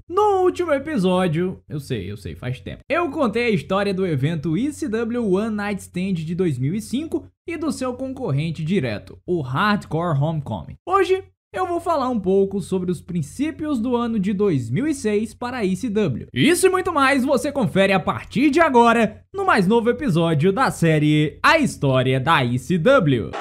No último episódio, eu sei, faz tempo, eu contei a história do evento ECW One Night Stand de 2005 e do seu concorrente direto, o Hardcore Homecoming. Hoje, eu vou falar um pouco sobre os princípios do ano de 2006 para a ECW. Isso e muito mais você confere a partir de agora, no mais novo episódio da série A História da ECW.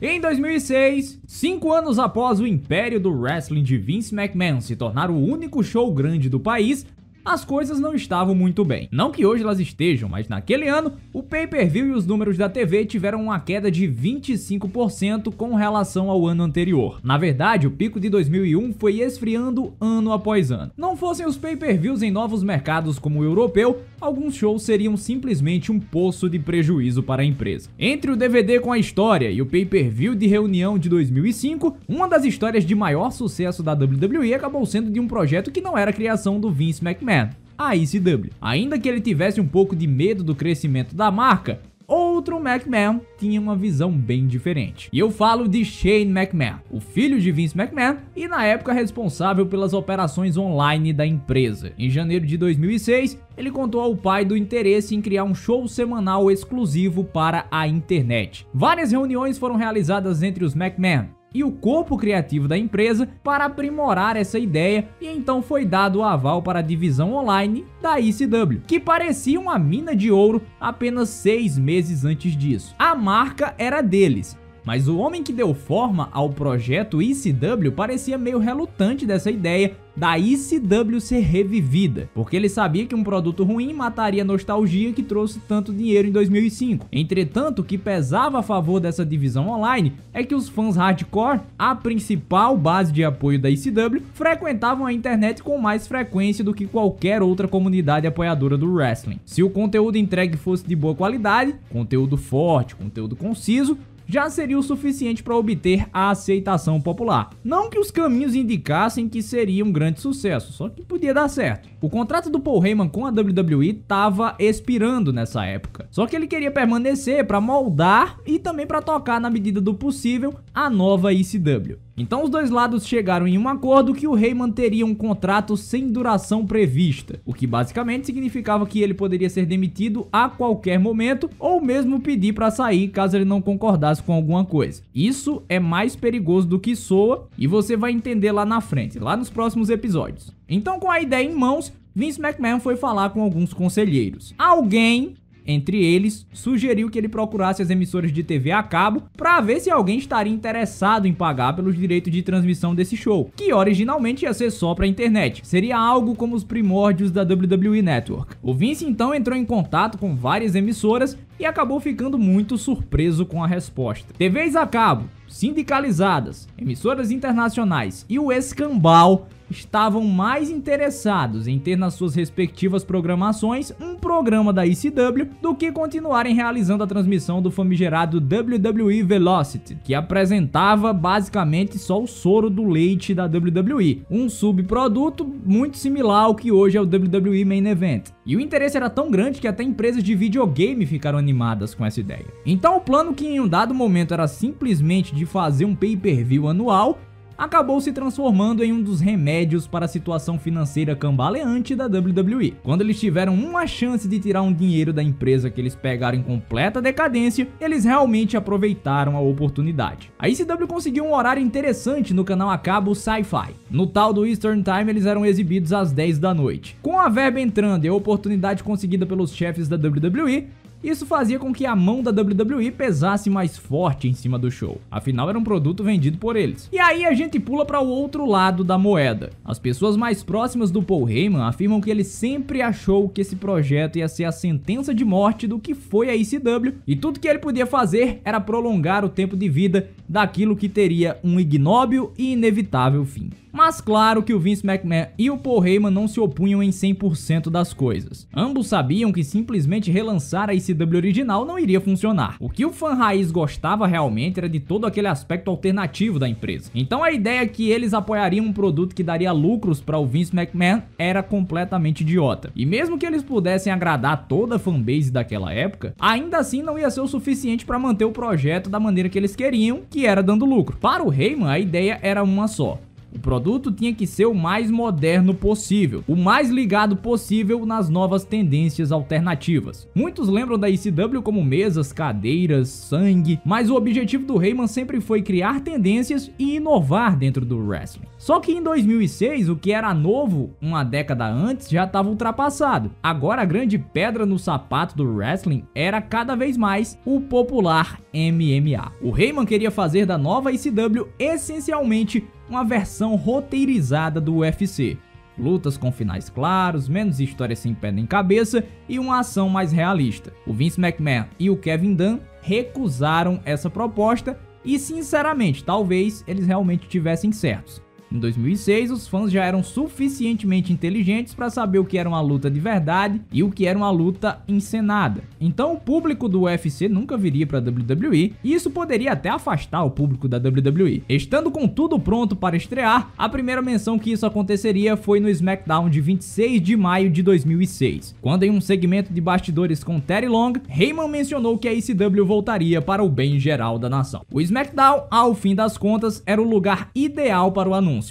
Em 2006, 5 anos após o império do wrestling de Vince McMahon se tornar o único show grande do país, as coisas não estavam muito bem. Não que hoje elas estejam, mas naquele ano, o pay-per-view e os números da TV tiveram uma queda de 25% com relação ao ano anterior. Na verdade, o pico de 2001 foi esfriando ano após ano. Não fossem os pay-per-views em novos mercados como o europeu, alguns shows seriam simplesmente um poço de prejuízo para a empresa. Entre o DVD com a história e o pay-per-view de reunião de 2005, uma das histórias de maior sucesso da WWE acabou sendo de um projeto que não era criação do Vince McMahon, a ECW. Ainda que ele tivesse um pouco de medo do crescimento da marca, outro McMahon tinha uma visão bem diferente. E eu falo de Shane McMahon, o filho de Vince McMahon e na época responsável pelas operações online da empresa. Em janeiro de 2006, ele contou ao pai do interesse em criar um show semanal exclusivo para a internet. Várias reuniões foram realizadas entre os McMahon e o corpo criativo da empresa para aprimorar essa ideia, e então foi dado o aval para a divisão online da ECW, que parecia uma mina de ouro apenas 6 meses antes disso. A marca era deles, mas o homem que deu forma ao projeto ECW parecia meio relutante dessa ideia da ECW ser revivida, porque ele sabia que um produto ruim mataria a nostalgia que trouxe tanto dinheiro em 2005. Entretanto, o que pesava a favor dessa divisão online é que os fãs hardcore, a principal base de apoio da ECW, frequentavam a internet com mais frequência do que qualquer outra comunidade apoiadora do wrestling. Se o conteúdo entregue fosse de boa qualidade, conteúdo forte, conteúdo conciso, já seria o suficiente para obter a aceitação popular. Não que os caminhos indicassem que seria um grande sucesso, só que podia dar certo. O contrato do Paul Heyman com a WWE estava expirando nessa época, só que ele queria permanecer para moldar e também para tocar na medida do possível a nova ECW. Então os dois lados chegaram em um acordo que o Heyman teria um contrato sem duração prevista, o que basicamente significava que ele poderia ser demitido a qualquer momento ou mesmo pedir para sair caso ele não concordasse com alguma coisa. Isso é mais perigoso do que soa e você vai entender lá na frente, lá nos próximos episódios. Então, com a ideia em mãos, Vince McMahon foi falar com alguns conselheiros. Alguém entre eles sugeriu que ele procurasse as emissoras de TV a cabo para ver se alguém estaria interessado em pagar pelos direitos de transmissão desse show, que originalmente ia ser só para a internet. Seria algo como os primórdios da WWE Network. O Vince então entrou em contato com várias emissoras e acabou ficando muito surpreso com a resposta. TVs a cabo, sindicalizadas, emissoras internacionais e o escambau estavam mais interessados em ter nas suas respectivas programações um programa da ECW do que continuarem realizando a transmissão do famigerado WWE Velocity, que apresentava basicamente só o soro do leite da WWE, um subproduto muito similar ao que hoje é o WWE Main Event. E o interesse era tão grande que até empresas de videogame ficaram animadas com essa ideia. Então o plano, que em um dado momento era simplesmente de fazer um pay-per-view anual, acabou se transformando em um dos remédios para a situação financeira cambaleante da WWE. Quando eles tiveram uma chance de tirar um dinheiro da empresa que eles pegaram em completa decadência, eles realmente aproveitaram a oportunidade. A ECW conseguiu um horário interessante no canal a cabo Sci-Fi. No tal do Eastern Time, eles eram exibidos às 10 da noite. Com a verba entrando e a oportunidade conseguida pelos chefes da WWE, isso fazia com que a mão da WWE pesasse mais forte em cima do show, afinal era um produto vendido por eles. E aí a gente pula para o outro lado da moeda. As pessoas mais próximas do Paul Heyman afirmam que ele sempre achou que esse projeto ia ser a sentença de morte do que foi a ECW, e tudo que ele podia fazer era prolongar o tempo de vida daquilo que teria um ignóbil e inevitável fim. Mas claro que o Vince McMahon e o Paul Heyman não se opunham em 100% das coisas. Ambos sabiam que simplesmente relançar a ECW ECW original não iria funcionar. O que o fã raiz gostava realmente era de todo aquele aspecto alternativo da empresa. Então a ideia que eles apoiariam um produto que daria lucros para o Vince McMahon era completamente idiota. E mesmo que eles pudessem agradar toda a fanbase daquela época, ainda assim não ia ser o suficiente para manter o projeto da maneira que eles queriam, que era dando lucro. Para o Heyman, a ideia era uma só. O produto tinha que ser o mais moderno possível, o mais ligado possível nas novas tendências alternativas. Muitos lembram da ECW como mesas, cadeiras, sangue, mas o objetivo do Heyman sempre foi criar tendências e inovar dentro do wrestling. Só que em 2006, o que era novo uma década antes já estava ultrapassado. Agora a grande pedra no sapato do wrestling era cada vez mais o popular MMA. O Heyman queria fazer da nova ECW essencialmente uma versão roteirizada do UFC. Lutas com finais claros, menos histórias sem pé nem cabeça e uma ação mais realista. O Vince McMahon e o Kevin Dunn recusaram essa proposta e, sinceramente, talvez eles realmente tivessem certos. Em 2006, os fãs já eram suficientemente inteligentes para saber o que era uma luta de verdade e o que era uma luta encenada. Então o público do UFC nunca viria para a WWE e isso poderia até afastar o público da WWE. Estando com tudo pronto para estrear, a primeira menção que isso aconteceria foi no SmackDown de 26 de maio de 2006, quando em um segmento de bastidores com Teddy Long, Heyman mencionou que a ECW voltaria para o bem geral da nação. O SmackDown, ao fim das contas, era o lugar ideal para o anúncio,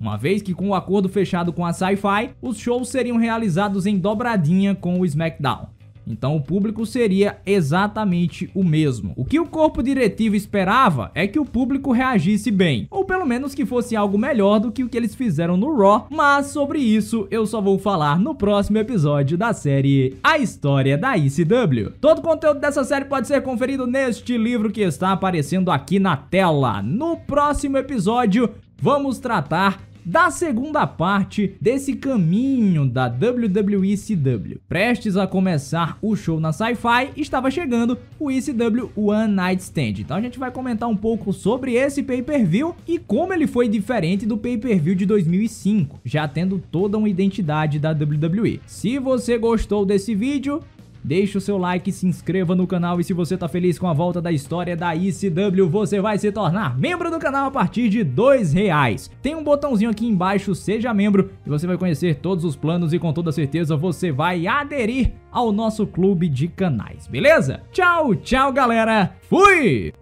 uma vez que com o acordo fechado com a Sci-Fi, os shows seriam realizados em dobradinha com o SmackDown. Então o público seria exatamente o mesmo. O que o corpo diretivo esperava é que o público reagisse bem, ou pelo menos que fosse algo melhor do que o que eles fizeram no Raw, mas sobre isso eu só vou falar no próximo episódio da série A História da ECW. Todo o conteúdo dessa série pode ser conferido neste livro que está aparecendo aqui na tela. No próximo episódio vamos tratar da segunda parte desse caminho da WWE ECW. Prestes a começar o show na Sci-Fi, estava chegando o ECW One Night Stand. Então a gente vai comentar um pouco sobre esse pay-per-view e como ele foi diferente do pay-per-view de 2005, já tendo toda uma identidade da WWE. Se você gostou desse vídeo, deixe o seu like, se inscreva no canal e se você tá feliz com a volta da história da ECW, você vai se tornar membro do canal a partir de R$2. Tem um botãozinho aqui embaixo, seja membro, e você vai conhecer todos os planos e com toda certeza você vai aderir ao nosso clube de canais, beleza? Tchau, tchau galera, fui!